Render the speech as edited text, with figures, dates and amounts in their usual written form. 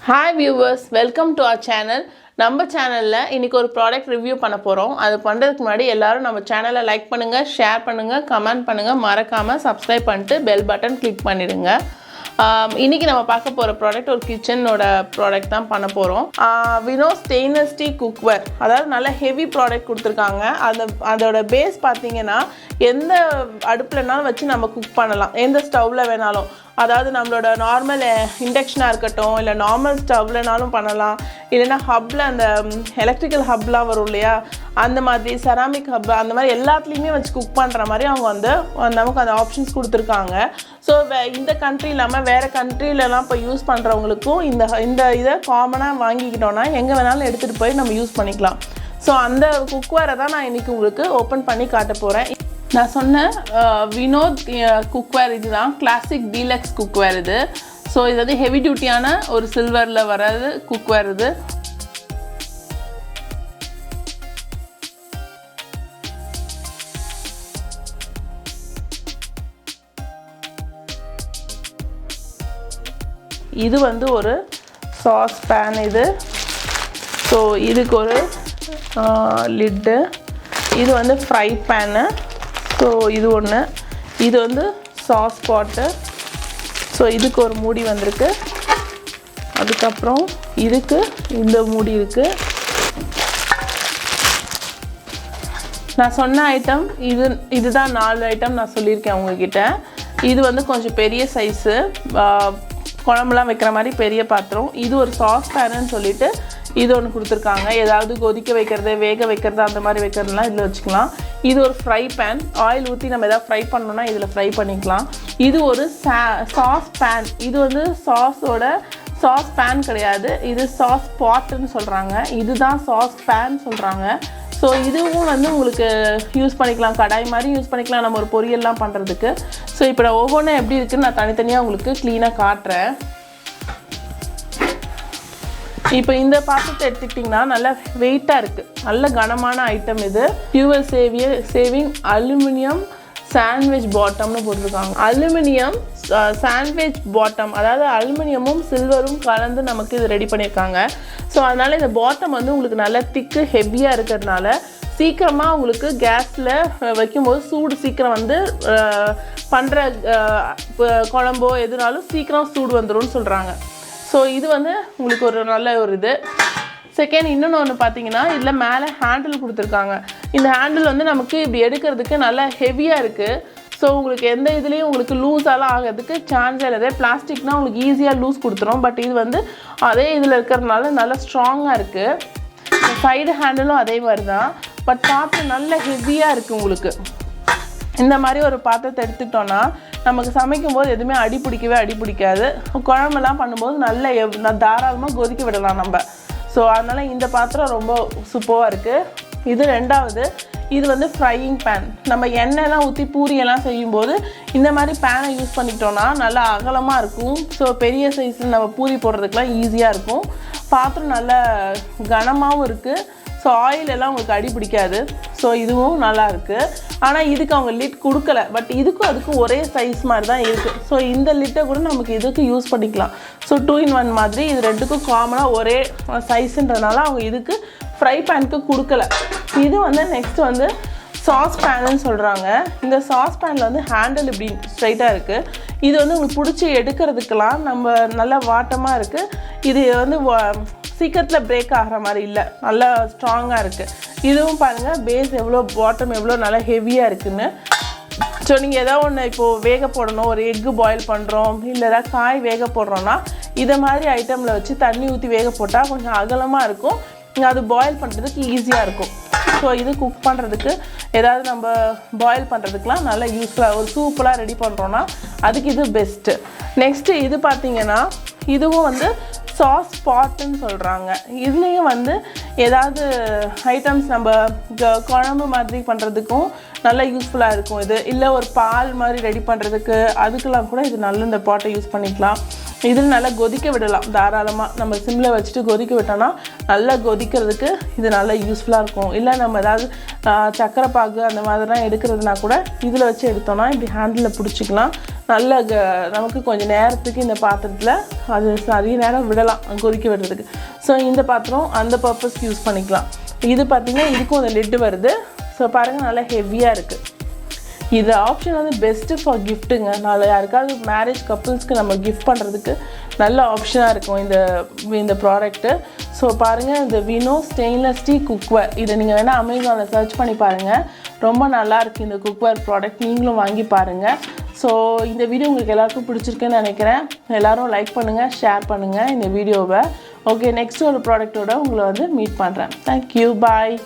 Hi viewers, welcome to our channel. நம்ம சேனல்ல இன்னைக்கு ஒரு ப்ராடக்ட் ரிவ்யூ பண்ண போறோம். அது பண்றதுக்கு முன்னாடி எல்லாரும் நம்ம சேனலை லைக் பண்ணுங்க, ஷேர் பண்ணுங்க, கமெண்ட் பண்ணுங்க, மறக்காம Subscribe பண்ணிட்டு பெல் பட்டன் கிளிக் பண்ணிடுங்க. இன்னைக்கு நம்ம பார்க்க போற ப்ராடக்ட் ஒரு கிச்சனோட ப்ராடக்ட் தான் பண்ண போறோம். Vinod stainless steel cookware. அதாவது நல்ல ஹெவி ப்ராடக்ட் கொடுத்திருக்காங்க. அதோட பேஸ் பாத்தீங்கன்னா எந்த அடுப்புலனாலும் வச்சு நம்ம குக் பண்ணலாம். எந்த ஸ்டவ்ல வேணாலும். அதாவது நம்மளோட நார்மல் இண்டக்ஷனாக இருக்கட்டும், இல்லை நார்மல் ஸ்டவ்லனாலும் பண்ணலாம், இல்லைன்னா ஹப்பில் அந்த எலக்ட்ரிக்கல் ஹப்லாம் வரும் இல்லையா, அந்த மாதிரி செராமிக் ஹப் அந்த மாதிரி எல்லாத்துலேயுமே வச்சு குக் பண்ணுற மாதிரி அவங்க வந்து நமக்கு அந்த ஆப்ஷன்ஸ் கொடுத்துருக்காங்க. ஸோ இந்த கண்ட்ரி இல்லாமல் வேறு கண்ட்ரிலலாம் இப்போ யூஸ் பண்ணுறவங்களுக்கும் இந்த இதை காமனாக வாங்கிக்கிட்டோன்னா எங்கே வேணாலும் எடுத்துகிட்டு போய் நம்ம யூஸ் பண்ணிக்கலாம். ஸோ அந்த குக்வேரை தான் நான் இன்றைக்கி உங்களுக்கு ஓப்பன் பண்ணி காட்ட போகிறேன். நான் சொன்ன வினோத் குக்வேர் இதுதான், கிளாசிக் டீலக்ஸ் குக்வேர் இது. ஸோ இது வந்து ஹெவி டியூட்டியான ஒரு சில்வரில் வர்றது குக்வேர் இது. இது வந்து ஒரு சாஸ் பேன் இது. ஸோ இதுக்கு ஒரு லிட்டு. இது வந்து ஃப்ரை பேனு. ஸோ இது ஒன்று. இது வந்து சாஸ் பாட்டு. ஸோ இதுக்கு ஒரு மூடி வந்திருக்கு. அதுக்கப்புறம் இதுக்கு இந்த மூடி இருக்குது. நான் சொன்ன ஐட்டம் இதுதான் 4 ஐட்டம் நான் சொல்லியிருக்கேன் உங்ககிட்ட. இது வந்து கொஞ்சம் பெரிய சைஸு, குழம்புலாம் வைக்கிற மாதிரி பெரிய பாத்திரம். இது ஒரு சாஸ் பேனுன்னு சொல்லிட்டு இது ஒன்று கொடுத்துருக்காங்க. ஏதாவது கொதிக்க வைக்கிறது, வேக வைக்கிறது, அந்த மாதிரி வைக்கிறதுலாம் இதில் வச்சுக்கலாம். இது ஒரு ஃப்ரை பேன். ஆயில் ஊற்றி நம்ம எதாவது ஃப்ரை பண்ணோன்னா இதில் ஃப்ரை பண்ணிக்கலாம். இது ஒரு சாஸ் பேன். இது வந்து சாஸ் பேன் கிடையாது, இது சாஸ் பாட்டுன்னு சொல்கிறாங்க. இதுதான் சாஸ் பேன் சொல்கிறாங்க. ஸோ இதுவும் வந்து உங்களுக்கு யூஸ் பண்ணிக்கலாம், கடாய் மாதிரி யூஸ் பண்ணிக்கலாம் நம்ம ஒரு பொரியல்லாம் பண்ணுறதுக்கு. ஸோ இப்போ நான் ஒவ்வொன்றும் எப்படி இருக்குன்னு நான் தனித்தனியாக உங்களுக்கு க்ளீனாக காட்டுறேன். இப்போ இந்த பாத்திரத்தை எடுத்துக்கிட்டிங்கன்னா நல்லா வெயிட்டாக இருக்குது, நல்ல கனமான ஐட்டம் இது. ஃபியூவல் சேவிங் அலுமினியம் சாண்ட்விச் பாட்டம்னு போட்டிருக்காங்க. அலுமினியம் சாண்ட்விச் பாட்டம், அதாவது அலுமினியமும் சில்வரும் கலந்து நமக்கு இது ரெடி பண்ணியிருக்காங்க. ஸோ அதனால் இந்த பாட்டம் வந்து உங்களுக்கு நல்ல திக்கு ஹெவியாக இருக்கிறதுனால சீக்கிரமாக உங்களுக்கு கேஸில் வைக்கும்போது சூடு சீக்கிரம் வந்து பண்ணுற குழம்போ எதுனாலும் சீக்கிரம் சூடு வந்துடும்னு சொல்கிறாங்க. ஸோ இது வந்து உங்களுக்கு ஒரு நல்ல ஒரு இது. செகண்ட் இன்னொன்று ஒன்று பார்த்தீங்கன்னா இதில் மேலே ஹேண்டில் கொடுத்துருக்காங்க. இந்த ஹேண்டில் வந்து நமக்கு இப்படி எடுக்கிறதுக்கு நல்லா ஹெவியாக இருக்குது. ஸோ உங்களுக்கு எந்த இதுலேயும் உங்களுக்கு லூஸாலாம் ஆகிறதுக்கு சான்ஸே இல்லை. பிளாஸ்டிக்னால் உங்களுக்கு ஈஸியாக லூஸ் கொடுத்துரும். பட் இது வந்து அதே இதில் இருக்கிறதுனால நல்லா ஸ்ட்ராங்காக இருக்குது. சைடு ஹேண்டிலும் அதே மாதிரி தான். பட் பாத்திரம் நல்ல ஹெவியாக இருக்குது உங்களுக்கு. இந்த மாதிரி ஒரு பாத்திரத்தை எடுத்துக்கிட்டோன்னா நமக்கு சமைக்கும் போது எதுவுமே அடி பிடிக்காது. குழம்பெல்லாம் பண்ணும்போது நல்ல தாராளமாக கொதிக்க விடலாம் நம்ம. ஸோ அதனால் இந்த பாத்திரம் ரொம்ப சூப்பராக இருக்குது. இது ரெண்டாவது. இது வந்து ஃப்ரையிங் பேன். நம்ம எண்ணெய்லாம் ஊற்றி பூரியெல்லாம் செய்யும்போது இந்த மாதிரி பேனை யூஸ் பண்ணிக்கிட்டோன்னா நல்லா அகலமாக இருக்கும். ஸோ பெரிய சைஸில் நம்ம பூரி போடுறதுக்கெலாம் ஈஸியாக இருக்கும். பாத்திரம் நல்ல கனமாகவும் இருக்குது. ஸோ ஆயில் எல்லாம் உங்களுக்கு அடி பிடிக்காது. ஸோ இதுவும் நல்லா இருக்குது. ஆனால் இதுக்கு அவங்க லிட் கொடுக்கல. பட் இதுக்கும் அதுக்கும் ஒரே சைஸ் மாதிரி தான் இருக்குது. ஸோ இந்த லிட்டை கூட நமக்கு இதுக்கு யூஸ் பண்ணிக்கலாம். ஸோ 2 in 1 மாதிரி இது ரெண்டுக்கும் காமனாக ஒரே சைஸுன்றதுனால அவங்க இதுக்கு ஃப்ரை பேனுக்கு கொடுக்கல. இது வந்து நெக்ஸ்ட் வந்து சாஸ் பேனுன்னு சொல்கிறாங்க. இந்த சாஸ் பேனில் வந்து ஹேண்டில் இப்படி ஸ்ட்ரைட்டாக இருக்குது. இது வந்து உங்களுக்கு பிடிச்சி எடுக்கிறதுக்கெலாம் நம்ம நல்லா வாட்டமாக இருக்குது. இது வந்து சீக்கிரத்தில் பிரேக் ஆகிற மாதிரி இல்லை, நல்லா ஸ்ட்ராங்காக இருக்குது. இதுவும் பாருங்கள் பேஸ் எவ்வளோ, பாட்டம் எவ்வளோ நல்லா ஹெவியாக இருக்குதுன்னு. ஸோ நீங்கள் எதாவது ஒன்று இப்போது வேக போடணும், ஒரு எக்கு பாயில் பண்ணுறோம், இல்லை ஏதாவது காய் வேக போடுறோன்னா இதை மாதிரி ஐட்டமில் வச்சு தண்ணி ஊற்றி வேக போட்டால் கொஞ்சம் அகலமாக இருக்கும். அது பாயில் பண்ணுறதுக்கு ஈஸியாக இருக்கும். ஸோ இது குக் பண்ணுறதுக்கு ஏதாவது நம்ம பாயில் பண்ணுறதுக்கெலாம் நல்லா யூஸ்ஃபுல்லாக, ஒரு சூப்பராக ரெடி பண்ணுறோன்னா அதுக்கு இது பெஸ்ட்டு. நெக்ஸ்ட்டு இது பார்த்திங்கன்னா இதுவும் வந்து சாஸ் பாட்டுன்னு சொல்கிறாங்க. இதுலேயும் வந்து ஏதாவது ஐட்டம்ஸ் நம்ம குழம்பு மாதிரி பண்ணுறதுக்கும் நல்லா யூஸ்ஃபுல்லாக இருக்கும் இது. இல்லை ஒரு பால் மாதிரி ரெடி பண்ணுறதுக்கு அதுக்கெல்லாம் கூட இது நல்ல இந்த பாட்டை யூஸ் பண்ணிக்கலாம். இதில் நல்லா கொதிக்க விடலாம் தாராளமாக. நம்ம சிம்மில் வச்சுட்டு கொதிக்க விட்டோன்னா நல்லா கொதிக்கிறதுக்கு இது நல்லா யூஸ்ஃபுல்லாக இருக்கும். இல்லை நம்ம ஏதாவது சக்கரை பாகு அந்த மாதிரிலாம் எடுக்கிறதுனா கூட இதில் வச்சு எடுத்தோன்னா இப்படி ஹேண்டிலில் பிடிச்சிக்கலாம். நல்ல நமக்கு கொஞ்சம் நேரத்துக்கு இந்த பாத்திரத்தில் அது நிறைய நேரம் விடலாம் கொதிக்க விடுறதுக்கு. ஸோ இந்த பாத்திரம் அந்த பர்பஸ்க்கு யூஸ் பண்ணிக்கலாம். இது பார்த்திங்கன்னா இதுக்கும் அந்த லிட்டு வருது. ஸோ பாருங்கள் நல்லா ஹெவியாக இருக்குது. இது ஆப்ஷன் வந்து பெஸ்ட்டு ஃபார் கிஃப்ட்டுங்க. நாளை யாருக்காவது மேரேஜ் கப்புள்ஸ்க்கு நம்ம கிஃப்ட் பண்ணுறதுக்கு நல்ல ஆப்ஷனாக இருக்கும் இந்த ப்ராடக்ட்டு. ஸோ பாருங்கள், இந்த வினோ ஸ்டெயின்லெஸ் ஸ்டீல் குக்வேர் இதை நீங்கள் வேணால் அமேசானில் சர்ச் பண்ணி பாருங்கள். ரொம்ப நல்லாயிருக்கு இந்த குக்வேர் ப்ராடக்ட். நீங்களும் வாங்கி பாருங்கள். ஸோ இந்த வீடியோ உங்களுக்கு எல்லாருக்கும் பிடிச்சிருக்குன்னு நினைக்கிறேன். எல்லோரும் லைக் பண்ணுங்கள், ஷேர் பண்ணுங்கள் இந்த வீடியோவை. ஓகே, நெக்ஸ்ட் ஒரு ப்ராடக்ட்டோட உங்களை வந்து மீட் பண்ணுறேன். தேங்க்யூ, பாய்.